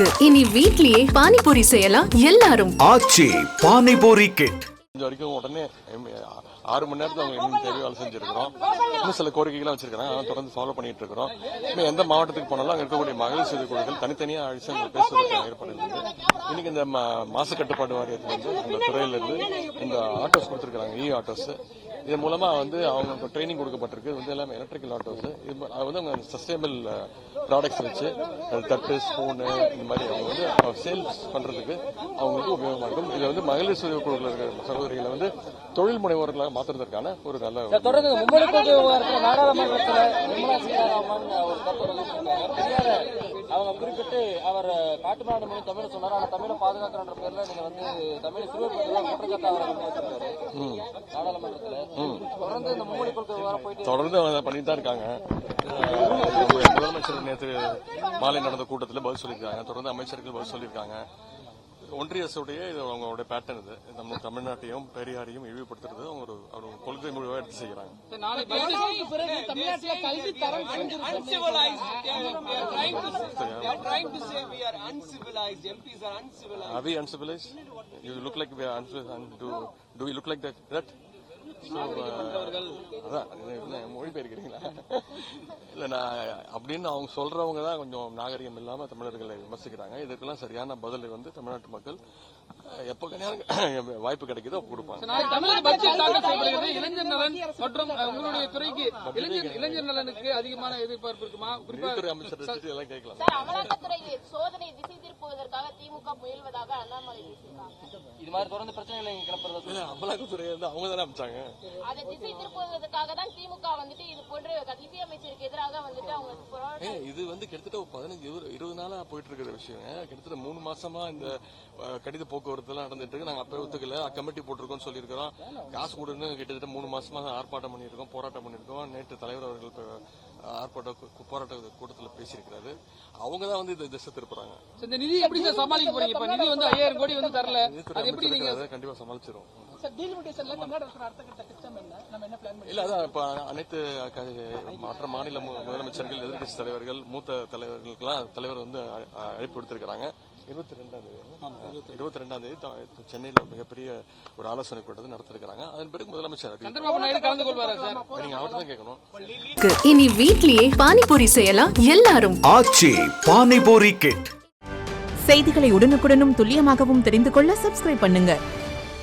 இருக்கு. இனி வீட்லயே பானிபூரி செய்யலாம் எல்லாரும். ஆச்சி பானிபூரி கிட். வரைக்கும் உடனே 6 மணி நேரத்தில் அவங்க இன்னும் தேவை வேலை செஞ்சிருக்கிறோம். இன்னும் சில கோரிக்கைகள்லாம் வச்சிருக்காங்க, அதை தொடர்ந்து ஃபாலோ பண்ணிட்டு இருக்கிறோம். இன்னும் எந்த மாவட்டத்துக்கு போனாலும் அங்கே இருக்கக்கூடிய மகளிர் சுய குழுக்கள் தனித்தனியாக அழிச்சு அவங்க பேசுவதற்கு ஏற்பாடு இருக்குது. இன்னைக்கு இந்த மாசு கட்டுப்பாடு வாரியத்துல அந்த துறையிலிருந்து இந்த ஆட்டோஸ் கொடுத்துருக்காங்க, ஆட்டோஸ். இதன் மூலமா அவங்க ட்ரைனிங் கொடுக்கப்பட்டிருக்கு. எல்லாமே எலக்ட்ரிக்கல் ஆட்டோஸ். அது அவங்க சஸ்டைனபிள் ப்ராடக்ட்ஸ் வச்சு தட்டு, ஸ்பூனு இந்த மாதிரி அவங்க சேல்ஸ் பண்றதுக்கு அவங்களுக்கு உபயோகமா இருக்கும். இது மகளிர் சுய குழுக்கள் இருக்கிற சகோதரிகளை தொழில் முனைவோர்களாக மாற்றுறதுக்கான ஒரு நல்ல தொடர்ந்து மும்மொழி கொள்கை விவகாரத்தில் நாடாளுமன்றத்தில் நிர்மலா சீதாராமன் ஒரு அவங்க குறிப்பிட்டு அவர் காட்டுநாடு மொழி தமிழ் சொன்னார். ஆனா தமிழை பாதுகாக்கிற பேர்ல நீங்க தமிழை சிறுவர் குற்றச்சாட்டு அவர் நாடாளுமன்றத்தில் தொடர்ந்து இந்த மும்மொழி கொள்கை விவகாரம் போயிட்டு தொடர்ந்து பண்ணிட்டு தான் இருக்காங்க. முதலமைச்சர் நேற்று மாலை நடந்த கூட்டத்தில் பதில் சொல்லியிருக்காங்க. தொடர்ந்து அமைச்சர்கள் பதில் சொல்லியிருக்காங்க. ஒன்றிய அரசுடைய இது அவங்களுடைய பேட்டர்ன். இது நம்ம தமிழ்நாட்டையும் பெரியாரையும் இழிவுபடுத்துறது ஒரு கொள்கை முடிவாக எடுத்து செய்யறாங்க. Are we uncivilized? You look like we are uncivilized. Do we look like that? மொழிபெயர்க்கிறீங்களா? இல்ல நான் அப்படின்னு அவங்க சொல்றவங்க தான் கொஞ்சம் நாகரிகம் இல்லாம தமிழர்களை விமர்சிக்கிறாங்க. இதற்கெல்லாம் சரியான பதில் தமிழ்நாட்டு மக்கள் எப்ப வாய்ப்பு கிடைக்குதோ கொடுப்பாங்க. இளைஞர் நலன் மற்றும் உங்களுடைய துறைக்கு இளைஞர் நலனுக்கு அதிகமான எதிர்பார்ப்பு இருக்குமா? உள்துறை அமைச்சர் எல்லாம் கேட்கலாம். சோதனை திசை திருப்புவதற்காக திமுக முயல்வதாக அண்ணாமலை இது மாதிரி தொடர்ந்து பிரச்சனைகளை கிளப்புறது அமலாக்கத்துறை அவங்க தானே அமைச்சாங்க. அதை திசை திருப்புவதற்காக தான் திமுக இது போன்ற கல்வி அமைச்சருக்கு எதிராக அவங்க இது கிட்டத்தட்ட 15-20 நாளா போயிட்டு இருக்கிற விஷயம். கிட்டத்தட்ட 3 மாசமா இந்த கடித போக்குவரத்து எல்லாம் நடந்துட்டு இருக்கு. நாங்க அப்ப ஒத்துக்கல, கமிட்டி போட்டிருக்கோம் சொல்லியிருக்கிறோம். காசு கொடுன்னு கிட்டத்தட்ட 3 மாசமா ஆர்ப்பாட்டம் பண்ணிருக்கோம், போராட்டம் பண்ணிருக்கோம். நேற்று தலைவர் அவர்கள் போராட்ட கூட்டத்தில் பேசியிருக்கிறாரு. அவங்க தான் இந்த திசை திருப்புறாங்க. இந்த நிதி எப்படி சமாளிக்க போறீங்க? இப்ப நிதி 5000 கோடி தரல, அது எப்படி நீங்க கண்டிப்பா சமாளிச்சிரும். இல்ல அதான் இப்ப அனைத்து மற்ற மாநில முதலமைச்சர்கள், எதிர்கட்சி தலைவர்கள், மூத்த தலைவர்களுக்கெல்லாம் தலைவர் அழைப்பு விடுத்திருக்கிறாங்க. 22ஆம் தேதி சென்னையில் மிகப்பெரிய ஒரு ஆலோசனை கூட்டத்தை நடத்திருக்கிறாங்க. அதன் பிறகு முதலமைச்சர் கலந்து கொள்வாரா சார்? நீங்க அவர்தான் தான் கேட்கணும். இனி வீட்லயே பானிபூரி செய்யலாம் எல்லாரும். ஆச்சி பானிபூரி கிட். செய்திகளை உடனுக்குடனும் துல்லியமாகவும் தெரிந்து கொள்ள சப்ஸ்கிரைப் பண்ணுங்க.